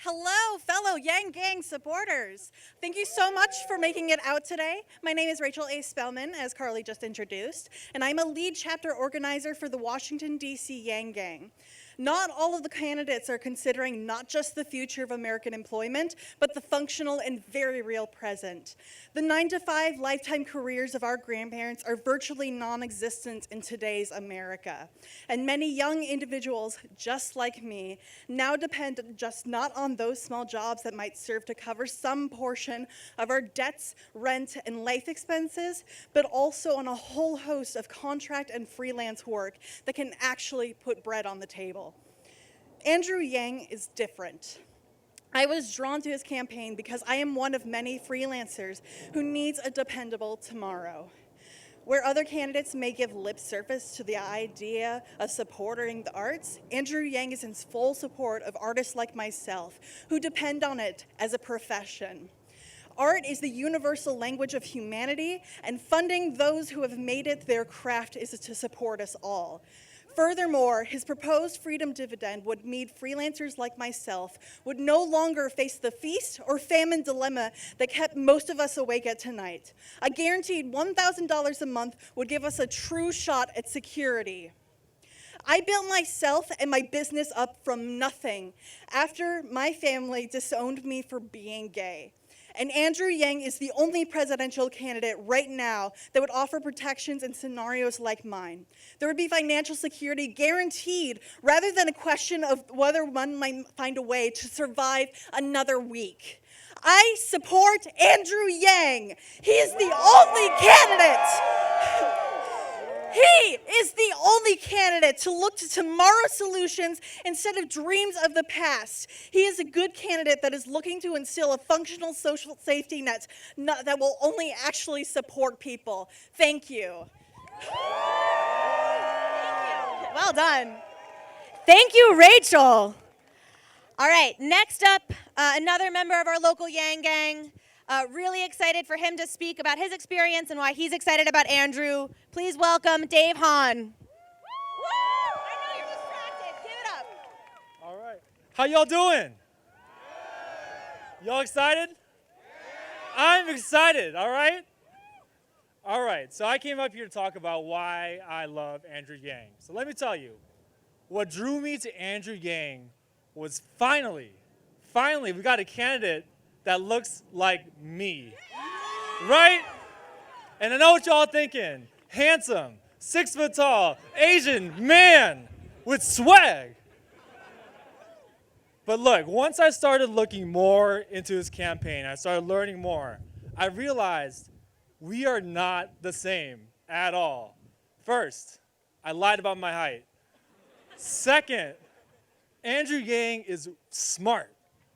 Hello, fellow Yang Gang supporters. Thank you so much for making it out today. My name is Rachel A. Spellman, as Carly just introduced, and I'm a lead chapter organizer for the Washington, D.C. Yang Gang. Not all of the candidates are considering not just the future of American employment, but the functional and very real present. The 9-to-5 lifetime careers of our grandparents are virtually non-existent in today's America. And many young individuals, just like me, now depend just not on those small jobs that might serve to cover some portion of our debts, rent, and life expenses, but also on a whole host of contract and freelance work that can actually put bread on the table. Andrew Yang is different. I was drawn to his campaign because I am one of many freelancers who needs a dependable tomorrow. Where other candidates may give lip service to the idea of supporting the arts, Andrew Yang is in full support of artists like myself who depend on it as a profession. Art is the universal language of humanity, and funding those who have made it their craft is to support us all. Furthermore, his proposed Freedom Dividend would mean freelancers like myself would no longer face the feast or famine dilemma that kept most of us awake at night. A guaranteed $1,000 a month would give us a true shot at security. I built myself and my business up from nothing after my family disowned me for being gay. And Andrew Yang is the only presidential candidate right now that would offer protections in scenarios like mine. There would be financial security guaranteed rather than a question of whether one might find a way to survive another week. I support Andrew Yang. He is the only candidate. He is the only candidate to look to tomorrow's solutions instead of dreams of the past. He is a good candidate that is looking to instill a functional social safety net that will only actually support people. Thank you. Well done. Thank you, Rachel. All right, next up, another member of our local Yang Gang. Really excited for him to speak about his experience and why he's excited about Andrew. Please welcome Dave Hahn. Woo! I know you're distracted. Give it up. All right. How y'all doing? Y'all excited? I'm excited, all right? All right, so I came up here to talk about why I love Andrew Yang. So let me tell you, what drew me to Andrew Yang was finally, we got a candidate that looks like me, right? And I know what y'all thinking. Handsome, 6 foot tall, Asian man with swag. But look, once I started looking more into his campaign, I started learning more, I realized we are not the same at all. First, I lied about my height. Second, Andrew Yang is smart.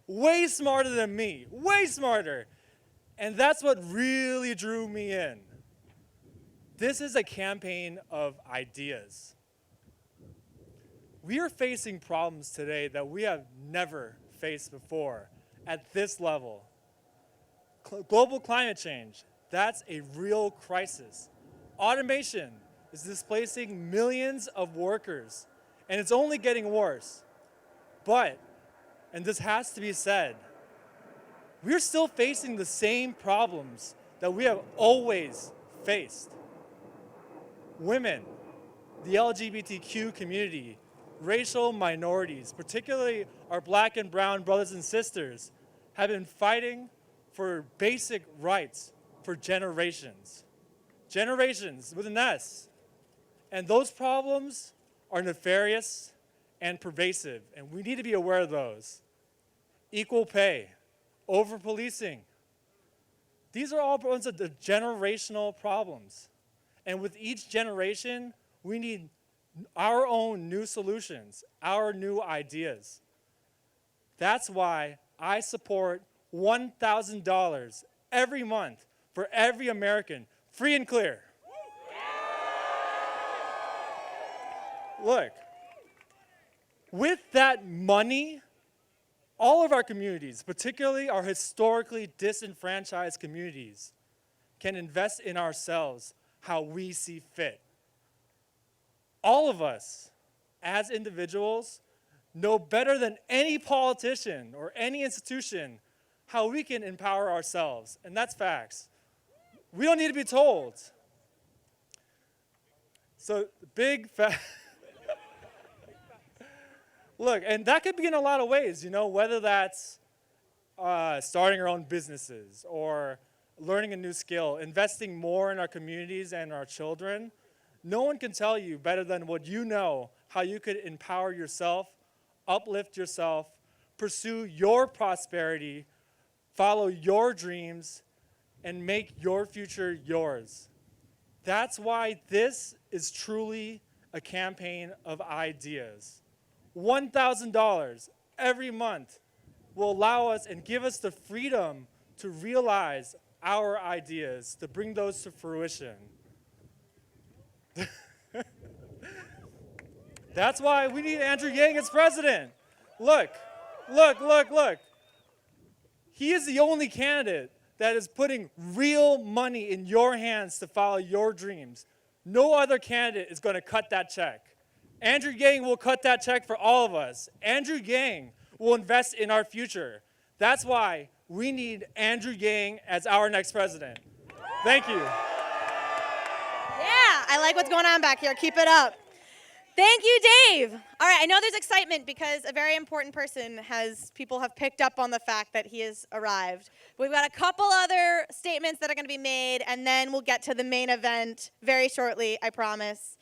Way smarter than me, way smarter. And that's what really drew me in. This is a campaign of ideas. We are facing problems today that we have never faced before at this level. Global climate change, that's a real crisis. Automation is displacing millions of workers, and it's only getting worse. But and this has to be said, we're still facing the same problems that we have always faced. Women, the LGBTQ community, racial minorities, particularly our black and brown brothers and sisters, have been fighting for basic rights for generations. Generations with an S. And those problems are nefarious and pervasive, and we need to be aware of those. Equal pay, over-policing. These are all ones of the generational problems. And with each generation, we need our own new solutions, our new ideas. That's why I support $1,000 every month for every American, free and clear. Look, with that money, all of our communities, particularly our historically disenfranchised communities, can invest in ourselves how we see fit. All of us, as individuals, know better than any politician or any institution how we can empower ourselves. And that's facts. We don't need to be told. So, big fact. Look, and that could be in a lot of ways, whether that's starting our own businesses or learning a new skill, investing more in our communities and our children. No one can tell you better than what you know how you could empower yourself, uplift yourself, pursue your prosperity, follow your dreams, and make your future yours. That's why this is truly a campaign of ideas. $1,000 every month will allow us and give us the freedom to realize our ideas, to bring those to fruition. That's why we need Andrew Yang as president. Look. He is the only candidate that is putting real money in your hands to follow your dreams. No other candidate is going to cut that check. Andrew Yang will cut that check for all of us. Andrew Yang will invest in our future. That's why we need Andrew Yang as our next president. Thank you. Yeah, I like what's going on back here. Keep it up. Thank you, Dave. All right, I know there's excitement because a very important person people have picked up on the fact that he has arrived. We've got a couple other statements that are going to be made, and then we'll get to the main event very shortly, I promise.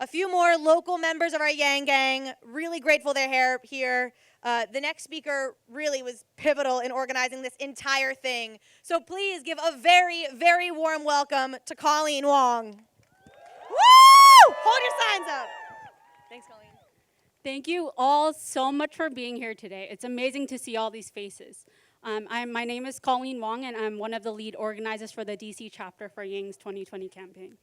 A few more local members of our Yang Gang, really grateful they're here. The next speaker really was pivotal in organizing this entire thing. So please give a very, very warm welcome to Colleen Wong. Woo! Hold your signs up. Thanks, Colleen. Thank you all so much for being here today. It's amazing to see all these faces. My name is Colleen Wong, and I'm one of the lead organizers for the DC chapter for Yang's 2020 campaign.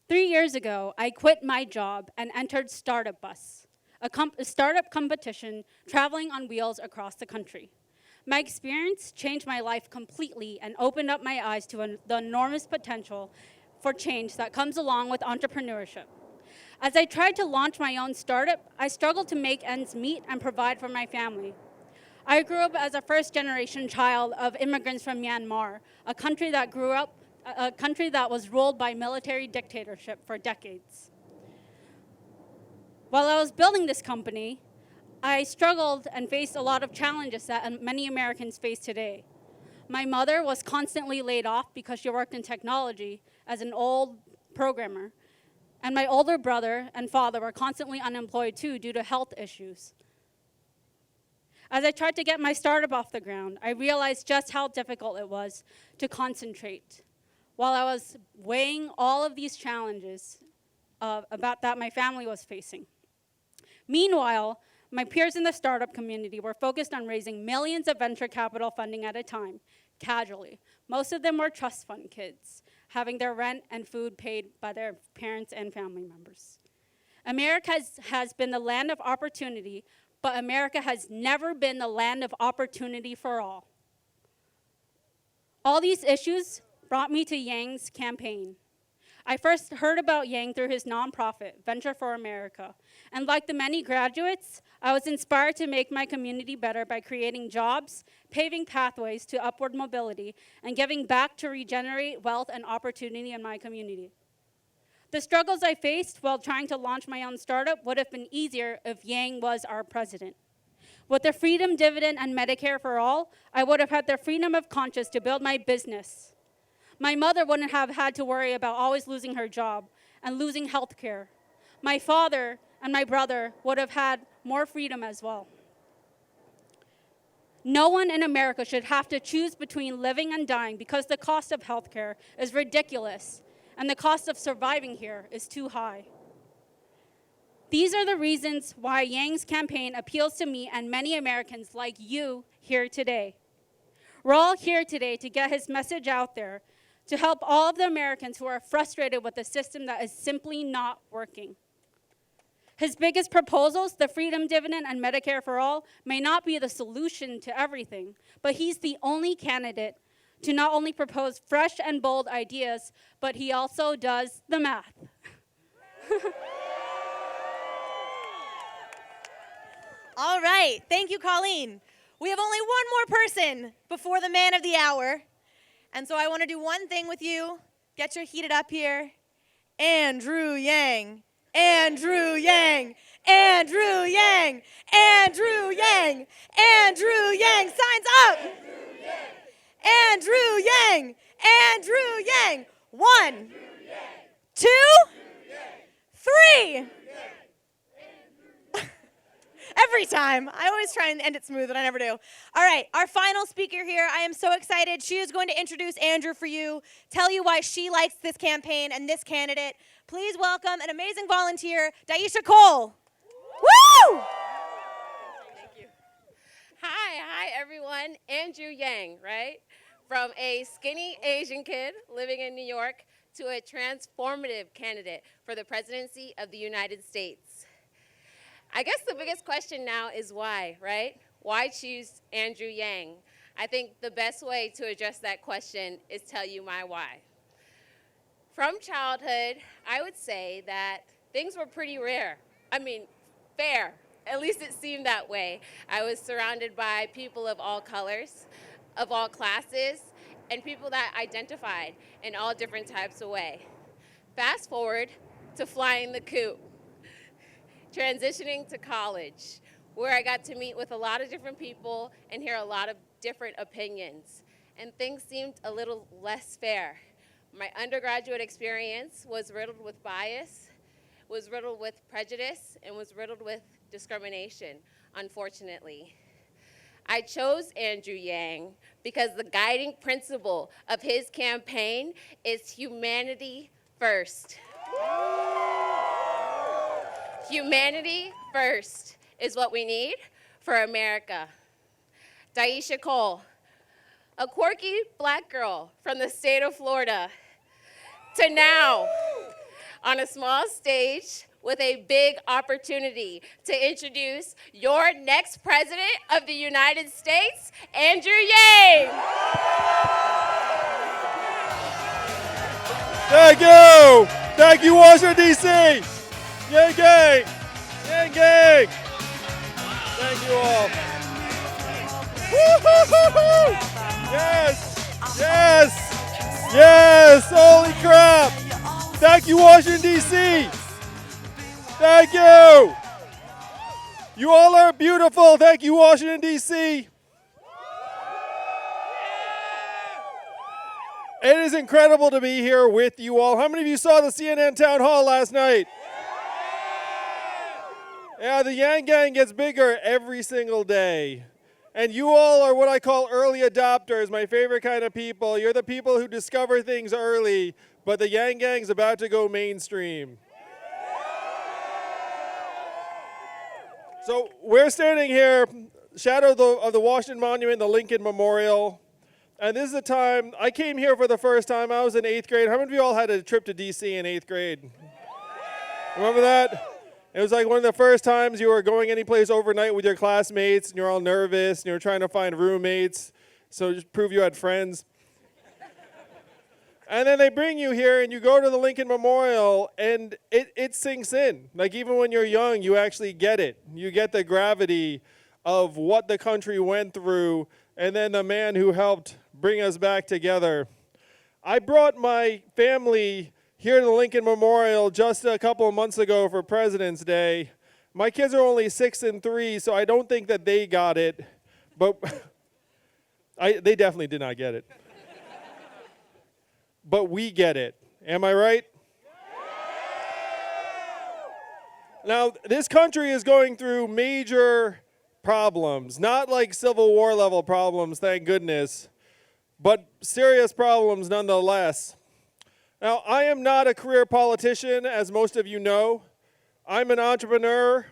3 years ago, I quit my job and entered Startup Bus, a startup competition traveling on wheels across the country. My experience changed my life completely and opened up my eyes to the enormous potential for change that comes along with entrepreneurship. As I tried to launch my own startup, I struggled to make ends meet and provide for my family. I grew up as a first-generation child of immigrants from Myanmar, a country that was ruled by military dictatorship for decades. While I was building this company, I struggled and faced a lot of challenges that many Americans face today. My mother was constantly laid off because she worked in technology as an old programmer. And my older brother and father were constantly unemployed too due to health issues. As I tried to get my startup off the ground, I realized just how difficult it was to concentrate while I was weighing all of these challenges that my family was facing. Meanwhile, my peers in the startup community were focused on raising millions of venture capital funding at a time, casually. Most of them were trust fund kids, having their rent and food paid by their parents and family members. America has been the land of opportunity, but America has never been the land of opportunity for all. All these issues brought me to Yang's campaign. I first heard about Yang through his nonprofit, Venture for America. And like the many graduates, I was inspired to make my community better by creating jobs, paving pathways to upward mobility, and giving back to regenerate wealth and opportunity in my community. The struggles I faced while trying to launch my own startup would have been easier if Yang was our president. With the Freedom Dividend and Medicare for All, I would have had the freedom of conscience to build my business. My mother wouldn't have had to worry about always losing her job and losing health care. My father and my brother would have had more freedom as well. No one in America should have to choose between living and dying because the cost of health care is ridiculous and the cost of surviving here is too high. These are the reasons why Yang's campaign appeals to me and many Americans like you here today. We're all here today to get his message out there, to help all of the Americans who are frustrated with a system that is simply not working. His biggest proposals, the Freedom Dividend and Medicare for All, may not be the solution to everything, but he's the only candidate to not only propose fresh and bold ideas, but he also does the math. All right. Thank you, Colleen. We have only one more person before the man of the hour. And so I want to do one thing with you. Get your heated up here. Andrew Yang. Andrew Yang. Andrew Yang. Andrew Yang. Andrew Yang. Signs up. Andrew Yang. Andrew Yang. 1, 2, 3. Every time. I always try and end it smooth, but I never do. All right, our final speaker here, I am so excited. She is going to introduce Andrew for you, tell you why she likes this campaign and this candidate. Please welcome an amazing volunteer, Daisha Cole. Woo! Thank you. Hi, everyone. Andrew Yang, right? From a skinny Asian kid living in New York to a transformative candidate for the presidency of the United States. I guess the biggest question now is why, right? Why choose Andrew Yang? I think the best way to address that question is tell you my why. From childhood, I would say that things were pretty rare. I mean, fair. At least it seemed that way. I was surrounded by people of all colors, of all classes, and people that identified in all different types of ways. Fast forward to flying the coop. Transitioning to college, where I got to meet with a lot of different people and hear a lot of different opinions. And things seemed a little less fair. My undergraduate experience was riddled with bias, was riddled with prejudice, and was riddled with discrimination, unfortunately. I chose Andrew Yang because the guiding principle of his campaign is humanity first. Humanity first is what we need for America. Daisha Cole, a quirky black girl from the state of Florida, to now on a small stage with a big opportunity to introduce your next president of the United States, Andrew Yang. Thank you. Thank you, Washington, D.C. Yang gang. Yang gang. Thank you all. Woo-hoo-hoo-hoo. Yes. Yes. Yes. Holy crap. Thank you, Washington, D.C. Thank you. You all are beautiful. Thank you, Washington, D.C. It is incredible to be here with you all. How many of you saw the CNN town hall last night? Yeah, the Yang Gang gets bigger every single day. And you all are what I call early adopters, my favorite kind of people. You're the people who discover things early, but the Yang Gang's about to go mainstream. So we're standing here, shadow of the Washington Monument, the Lincoln Memorial. And this is the time, I came here for the first time. I was in 8th grade. How many of you all had a trip to D.C. in 8th grade? Remember that? It was like one of the first times you were going any place overnight with your classmates, and you're all nervous, and you're trying to find roommates, so just prove you had friends. And then they bring you here, and you go to the Lincoln Memorial, and it sinks in. Like, even when you're young, you actually get it. You get the gravity of what the country went through, and then the man who helped bring us back together. I brought my family here to the Lincoln Memorial just a couple of months ago for President's Day. My kids are only 6 and 3, so I don't think that they got it, but they definitely did not get it. But we get it. Am I right? Now, this country is going through major problems, not like Civil War level problems, thank goodness, but serious problems nonetheless. Now, I am not a career politician, as most of you know. I'm an entrepreneur,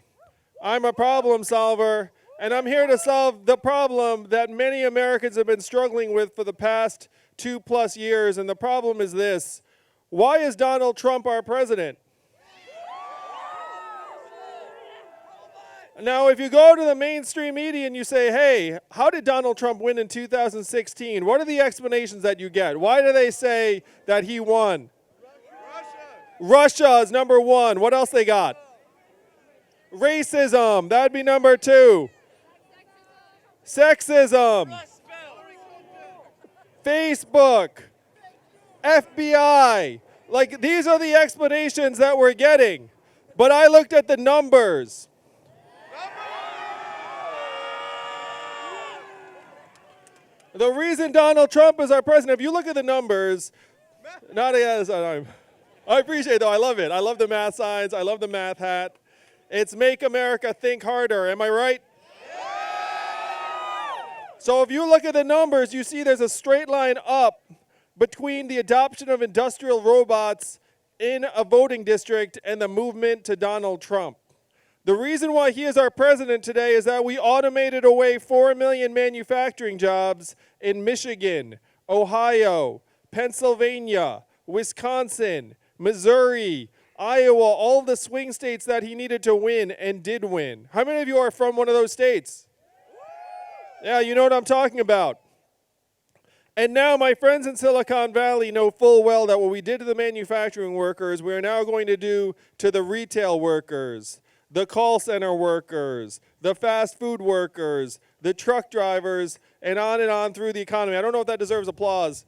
I'm a problem solver, and I'm here to solve the problem that many Americans have been struggling with for the past 2+ years, and the problem is this: why is Donald Trump our president? Now, if you go to the mainstream media and you say, hey, how did Donald Trump win in 2016? What are the explanations that you get? Why do they say that he won? Russia is number one. What else they got? Racism, that'd be number 2. Sexism. Facebook. FBI. Like, these are the explanations that we're getting. But I looked at the numbers. The reason Donald Trump is our president, if you look at the numbers, I appreciate it though, I love it. I love the math signs, I love the math hat. It's make America think harder, am I right? So if you look at the numbers, you see there's a straight line up between the adoption of industrial robots in a voting district and the movement to Donald Trump. The reason why he is our president today is that we automated away 4 million manufacturing jobs in Michigan, Ohio, Pennsylvania, Wisconsin, Missouri, Iowa, all the swing states that he needed to win and did win. How many of you are from one of those states? Yeah, you know what I'm talking about. And now my friends in Silicon Valley know full well that what we did to the manufacturing workers, we are now going to do to the retail workers, the call center workers, the fast food workers, the truck drivers, and on through the economy. I don't know if that deserves applause.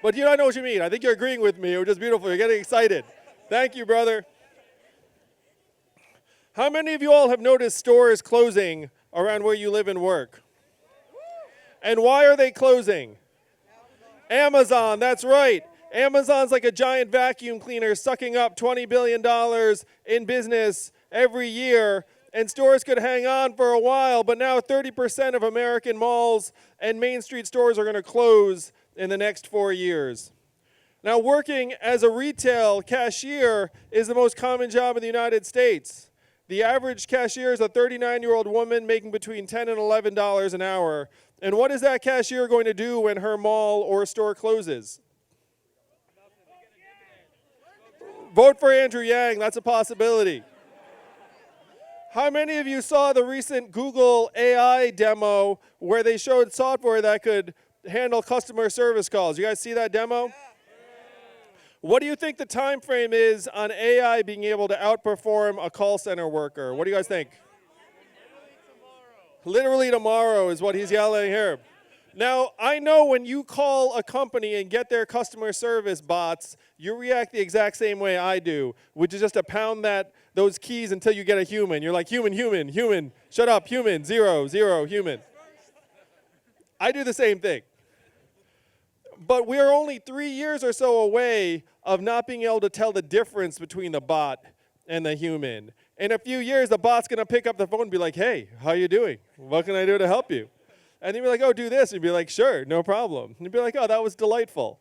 But I know what you mean. I think you're agreeing with me. It was just beautiful. You're getting excited. Thank you, brother. How many of you all have noticed stores closing around where you live and work? And why are they closing? Amazon, that's right. Amazon's like a giant vacuum cleaner sucking up $20 billion in business every year, and stores could hang on for a while, but now 30% of American malls and Main Street stores are going to close in the next 4 years. Now, working as a retail cashier is the most common job in the United States. The average cashier is a 39-year-old woman making between $10 and $11 an hour. And what is that cashier going to do when her mall or store closes? Vote for Andrew Yang, that's a possibility. How many of you saw the recent Google AI demo where they showed software that could handle customer service calls? You guys see that demo? What do you think the time frame is on AI being able to outperform a call center worker? What do you guys think? Literally tomorrow is what he's yelling here. Now, I know when you call a company and get their customer service bots, you react the exact same way I do, which is just to pound those keys until you get a human. You're like, human, human, human, shut up, human, 0, 0, human. I do the same thing. But we're only 3 years or so away of not being able to tell the difference between the bot and the human. In a few years, the bot's going to pick up the phone and be like, hey, how you doing? What can I do to help you? And you'd be like, oh, do this. And you'd be like, sure, no problem. And you'd be like, oh, that was delightful.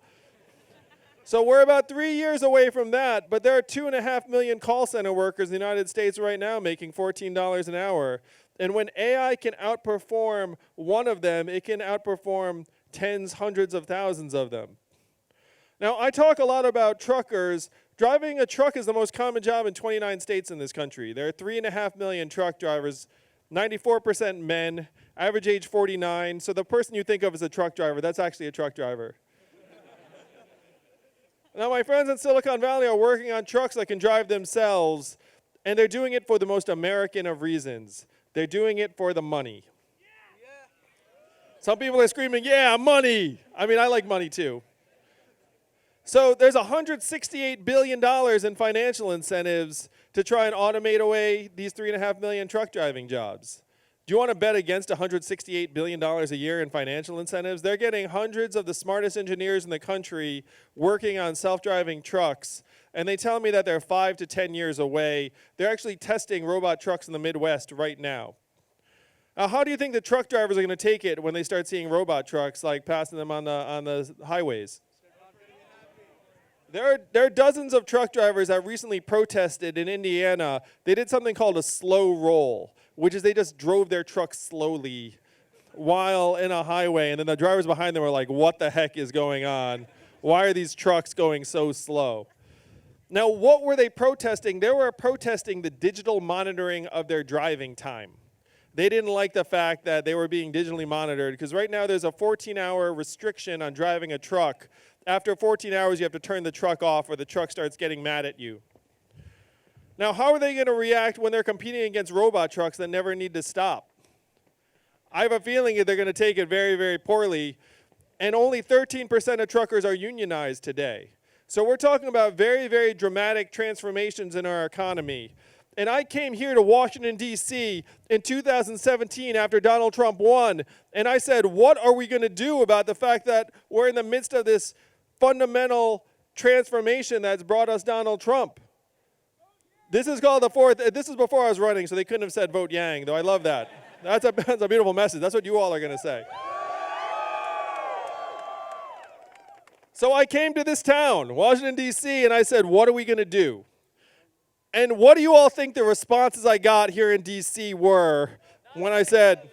So we're about 3 years away from that, but there are 2.5 million call center workers in the United States right now making $14 an hour. And when AI can outperform one of them, it can outperform tens, hundreds of thousands of them. Now, I talk a lot about truckers. Driving a truck is the most common job in 29 states in this country. There are 3.5 million truck drivers, 94% men, average age 49. So the person you think of as a truck driver, that's actually a truck driver. Now, my friends in Silicon Valley are working on trucks that can drive themselves, and they're doing it for the most American of reasons. They're doing it for the money. Some people are screaming, yeah, money. I mean, I like money too. So there's $168 billion in financial incentives to try and automate away these 3.5 million truck driving jobs. Do you want to bet against $168 billion a year in financial incentives? They're getting hundreds of the smartest engineers in the country working on self-driving trucks, and they tell me that they're 5 to 10 years away. They're actually testing robot trucks in the Midwest right now. Now, how do you think the truck drivers are going to take it when they start seeing robot trucks like passing them on the highways? There are dozens of truck drivers that recently protested in Indiana. They did something called a slow roll, which is they just drove their truck slowly while in a highway, and then the drivers behind them were like, what the heck is going on? Why are these trucks going so slow? Now, what were they protesting? They were protesting the digital monitoring of their driving time. They didn't like the fact that they were being digitally monitored, because right now there's a 14-hour restriction on driving a truck. After 14 hours, you have to turn the truck off or the truck starts getting mad at you. Now, how are they going to react when they're competing against robot trucks that never need to stop? I have a feeling that they're going to take it very, very poorly, and only 13% of truckers are unionized today. So we're talking about very, very dramatic transformations in our economy. And I came here to Washington, D.C. in 2017 after Donald Trump won, and I said, what are we going to do about the fact that we're in the midst of this fundamental transformation that's brought us Donald Trump? This is called the fourth. This is before I was running, so they couldn't have said vote Yang, though I love that. That's a beautiful message. That's what you all are going to say. So I came to this town, Washington, D.C., and I said, what are we going to do? And what do you all think the responses I got here in D.C. were when I said,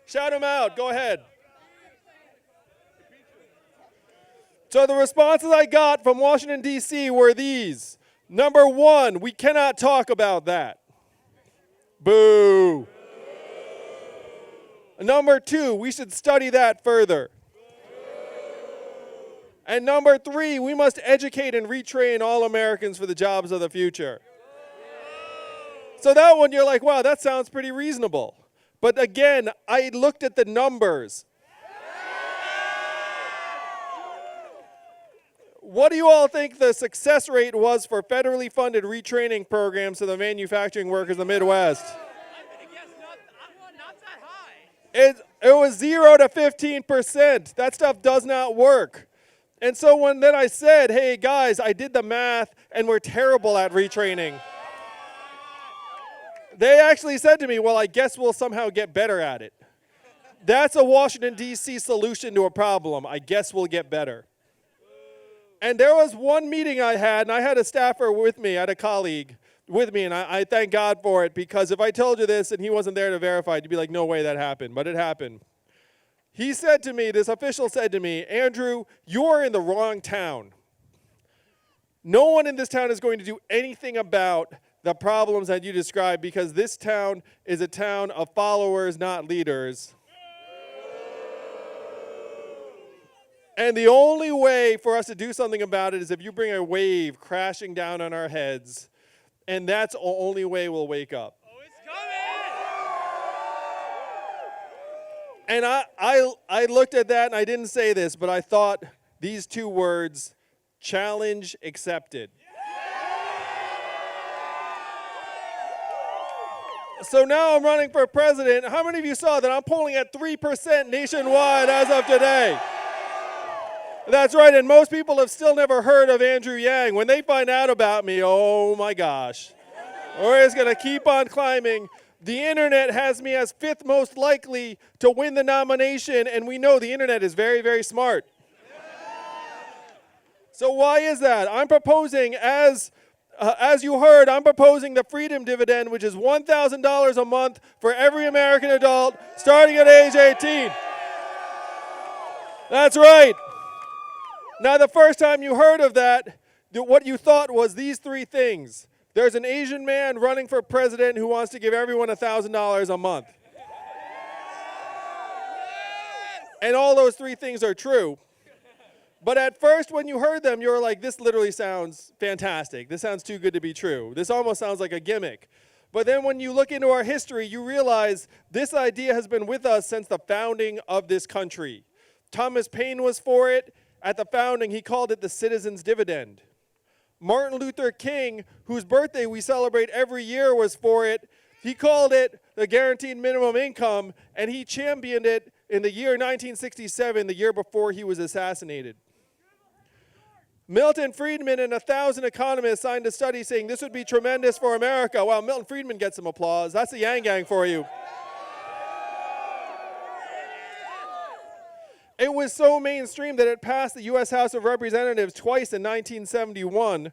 shout them out, go ahead. So the responses I got from Washington, D.C. were these. Number one, we cannot talk about that. Boo. Number two, we should study that further. And number three, we must educate and retrain all Americans for the jobs of the future. So that one, you're like, wow, that sounds pretty reasonable. But again, I looked at the numbers. What do you all think the success rate was for federally funded retraining programs to the manufacturing workers in the Midwest? Not that high. It was 0 to 15%. That stuff does not work. And so when then I said, hey guys, I did the math and we're terrible at retraining, they actually said to me, well, I guess we'll somehow get better at it. That's a Washington, D.C. solution to a problem. I guess we'll get better. And there was one meeting I had, and I had a staffer with me, I had a colleague with me, and I thank God for it, because if I told you this and he wasn't there to verify it, you'd be like, no way that happened, but it happened. He said to me, this official said to me, Andrew, you're in the wrong town. No one in this town is going to do anything about the problems that you described, because this town is a town of followers, not leaders. And the only way for us to do something about it is if you bring a wave crashing down on our heads, and that's the only way we'll wake up. Oh, it's coming! And I looked at that, and I didn't say this, but I thought these two words, challenge accepted. So now I'm running for president. How many of you saw that I'm polling at 3% nationwide as of today? That's right, and most people have still never heard of Andrew Yang. When they find out about me, oh my gosh. We're just going to keep on climbing. The internet has me as 5th most likely to win the nomination, and we know the internet is very, very smart. So why is that? I'm proposing, as you heard, I'm proposing the Freedom Dividend, which is $1,000 a month for every American adult starting at age 18. That's right. Now, the first time you heard of that, what you thought was these three things. There's an Asian man running for president who wants to give everyone $1,000 a month. And all those three things are true. But at first, when you heard them, you were like, this literally sounds fantastic. This sounds too good to be true. This almost sounds like a gimmick. But then when you look into our history, you realize this idea has been with us since the founding of this country. Thomas Paine was for it. At the founding, he called it the Citizens' Dividend. Martin Luther King, whose birthday we celebrate every year, was for it. He called it the guaranteed minimum income, and he championed it in the year 1967, the year before he was assassinated. Milton Friedman and 1,000 economists signed a study saying this would be tremendous for America. Wow, Milton Friedman gets some applause. That's the Yang Gang for you. It was so mainstream that it passed the U.S. House of Representatives twice in 1971.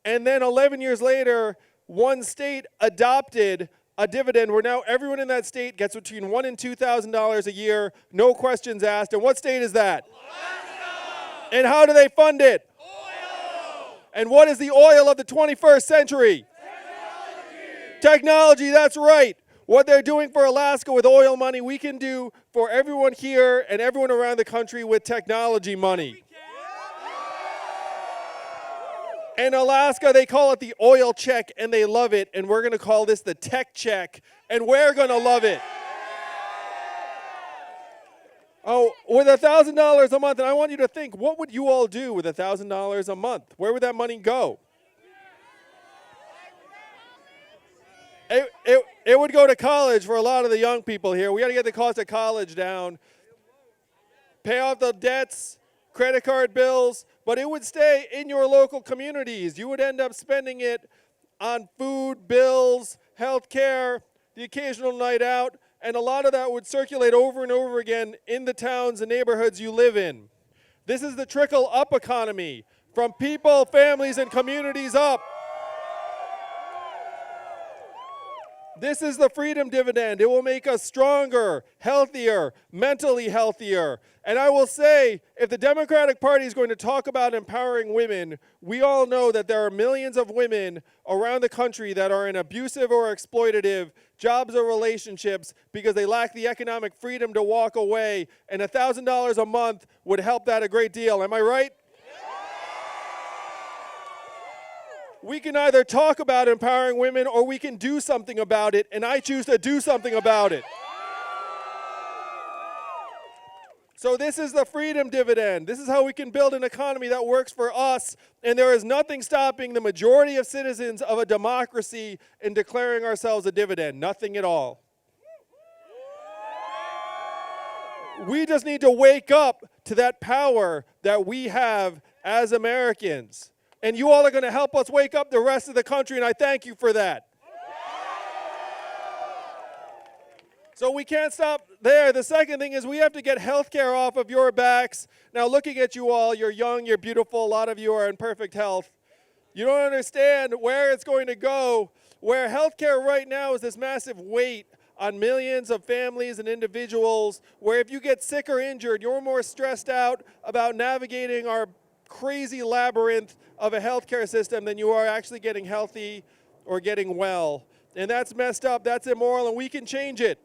And then 11 years later, one state adopted a dividend where now everyone in that state gets between $1,000 and $2,000 a year, no questions asked. And what state is that? Alaska. And how do they fund it? Oil. And what is the oil of the 21st century? Technology, that's right. What they're doing for Alaska with oil money, we can do for everyone here and everyone around the country with technology money. In Alaska, they call it the oil check, and they love it. And we're going to call this the tech check, and we're going to love it. Oh, with $1,000 a month, and I want you to think, what would you all do with $1,000 a month? Where would that money go? It would go to college for a lot of the young people here. We got to get the cost of college down, pay off the debts, credit card bills, but it would stay in your local communities. You would end up spending it on food, bills, health care, the occasional night out, and a lot of that would circulate over and over again in the towns and neighborhoods you live in. This is the trickle-up economy, from people, families, and communities up. This is the freedom dividend. It will make us stronger, healthier, mentally healthier. And I will say, if the Democratic Party is going to talk about empowering women, we all know that there are millions of women around the country that are in abusive or exploitative jobs or relationships because they lack the economic freedom to walk away, and $1,000 a month would help that a great deal. Am I right? We can either talk about empowering women or we can do something about it, and I choose to do something about it. So this is the freedom dividend. This is how we can build an economy that works for us, and there is nothing stopping the majority of citizens of a democracy in declaring ourselves a dividend. Nothing at all. We just need to wake up to that power that we have as Americans. And you all are going to help us wake up the rest of the country, and I thank you for that. So we can't stop there. The second thing is we have to get health care off of your backs. Now, looking at you all, you're young, you're beautiful, a lot of you are in perfect health. You don't understand where it's going to go, where health care right now is this massive weight on millions of families and individuals, where if you get sick or injured, you're more stressed out about navigating our crazy labyrinth of a healthcare system than you are actually getting healthy or getting well. And that's messed up, that's immoral, and we can change it.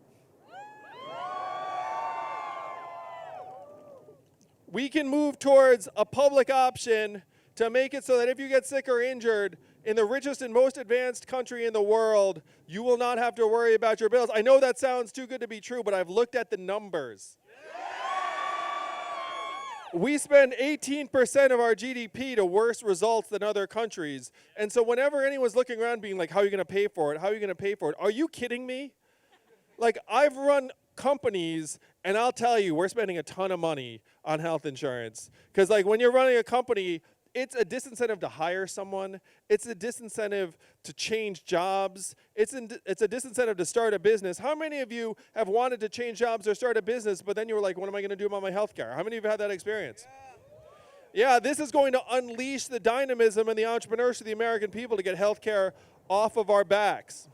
We can move towards a public option to make it so that if you get sick or injured in the richest and most advanced country in the world, you will not have to worry about your bills. I know that sounds too good to be true, but I've looked at the numbers. We spend 18% of our GDP to worse results than other countries. And so whenever anyone's looking around being like, how are you going to pay for it? How are you going to pay for it? Are you kidding me? Like, I've run companies, and I'll tell you, we're spending a ton of money on health insurance. Because, like, when you're running a company, it's a disincentive to hire someone. It's a disincentive to change jobs. It's a disincentive to start a business. How many of you have wanted to change jobs or start a business, but then you were like, what am I going to do about my health care? How many of you have had that experience? Yeah, this is going to unleash the dynamism and the entrepreneurship of the American people to get health care off of our backs.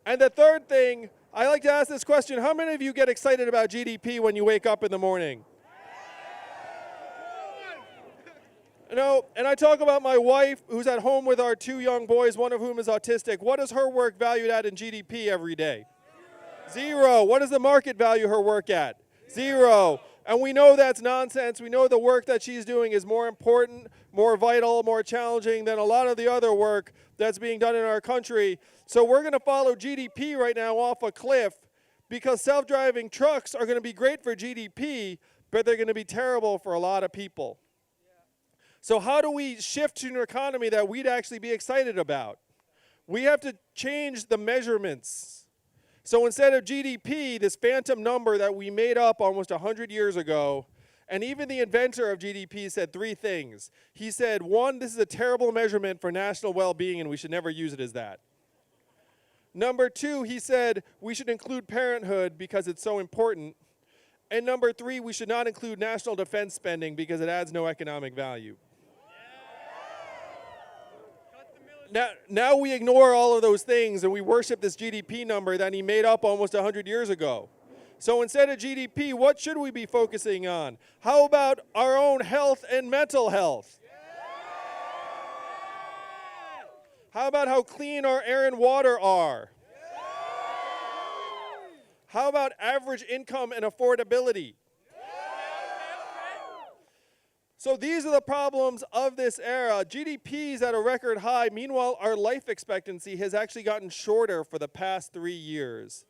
And the third thing, I like to ask this question, how many of you get excited about GDP when you wake up in the morning? You know, and I talk about my wife who's at home with our two young boys, one of whom is autistic. What is her work valued at in GDP every day? Zero. What does the market value her work at? Zero. And we know that's nonsense. We know the work that she's doing is more important, more vital, more challenging than a lot of the other work that's being done in our country. So we're going to follow GDP right now off a cliff because self-driving trucks are going to be great for GDP, but they're going to be terrible for a lot of people. So how do we shift to an economy that we'd actually be excited about? We have to change the measurements. So instead of GDP, this phantom number that we made up almost 100 years ago, and even the inventor of GDP said three things. He said, one, this is a terrible measurement for national well-being and we should never use it as that. Number two, he said, we should include parenthood because it's so important. And number three, we should not include national defense spending because it adds no economic value. Now we ignore all of those things and we worship this GDP number that he made up almost 100 years ago. So instead of GDP, what should we be focusing on? How about our own health and mental health? How about how clean our air and water are? How about average income and affordability? So these are the problems of this era. GDP is at a record high. Meanwhile, our life expectancy has actually gotten shorter for the past 3 years.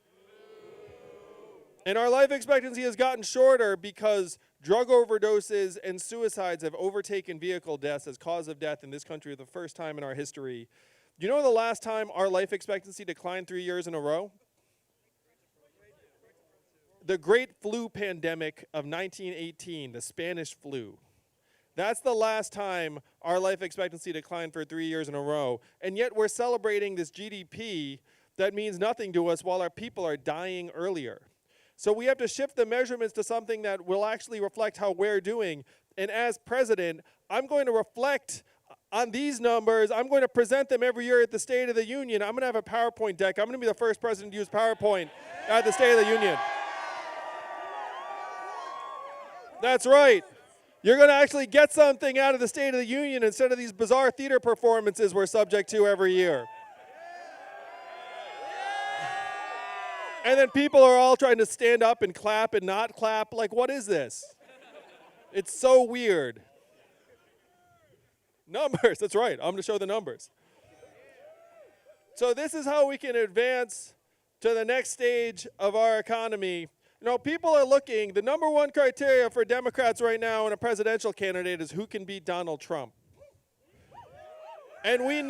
And our life expectancy has gotten shorter because drug overdoses and suicides have overtaken vehicle deaths as cause of death in this country for the first time in our history. You know the last time our life expectancy declined 3 years in a row? The Great Flu Pandemic of 1918, the Spanish flu. That's the last time our life expectancy declined for 3 years in a row. And yet we're celebrating this GDP that means nothing to us while our people are dying earlier. So we have to shift the measurements to something that will actually reflect how we're doing. And as president, I'm going to reflect on these numbers. I'm going to present them every year at the State of the Union. I'm going to have a PowerPoint deck. I'm going to be the first president to use PowerPoint at the State of the Union. That's right. You're going to actually get something out of the State of the Union instead of these bizarre theater performances we're subject to every year. And then people are all trying to stand up and clap and not clap. Like, what is this? It's so weird. Numbers, that's right. I'm going to show the numbers. So this is how we can advance to the next stage of our economy. You know, people are looking, the number one criteria for Democrats right now in a presidential candidate is who can beat Donald Trump. And we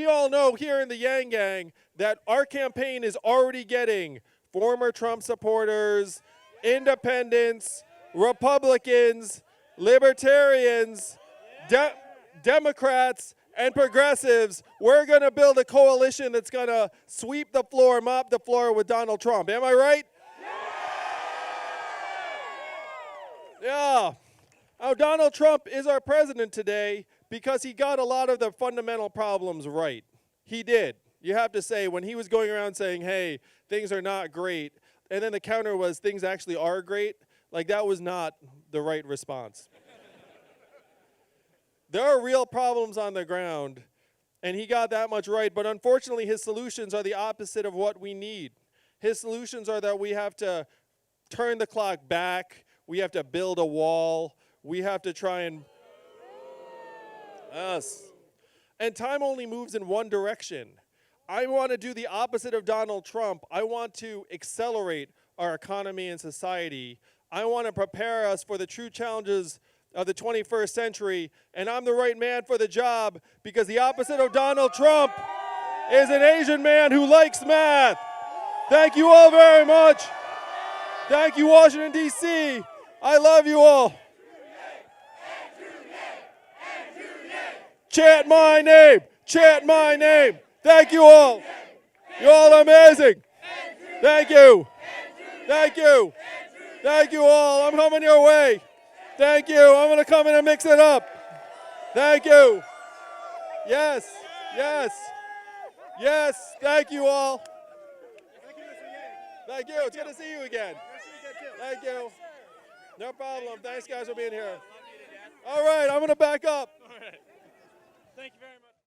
all know here in the Yang Gang that our campaign is already getting former Trump supporters, independents, Republicans, libertarians, Democrats, and progressives. We're going to build a coalition that's going to sweep the floor, mop the floor with Donald Trump. Am I right? Yeah. Now, Donald Trump is our president today because he got a lot of the fundamental problems right. He did. You have to say, when he was going around saying, hey, things are not great, and then the counter was, things actually are great, like that was not the right response. There are real problems on the ground, and he got that much right, but unfortunately his solutions are the opposite of what we need. His solutions are that we have to turn the clock back, we have to build a wall, we have to try and... Yes. And time only moves in one direction. I want to do the opposite of Donald Trump. I want to accelerate our economy and society. I want to prepare us for the true challenges of the 21st century, and I'm the right man for the job because the opposite of Donald Trump is an Asian man who likes math. Thank you all very much. Thank you, Washington, D.C. I love you all. Chant my name. Chant my name. Thank you all. You're all amazing. Thank you. Thank you. Thank you all. I'm coming your way. Thank you. I'm going to come in and mix it up. Thank you. Yes. Yes. Yes. Thank you all. Thank you. It's good to see you again. Thank you. No problem. Thanks, guys, for being here. All right. I'm going to back up. Thank you very much.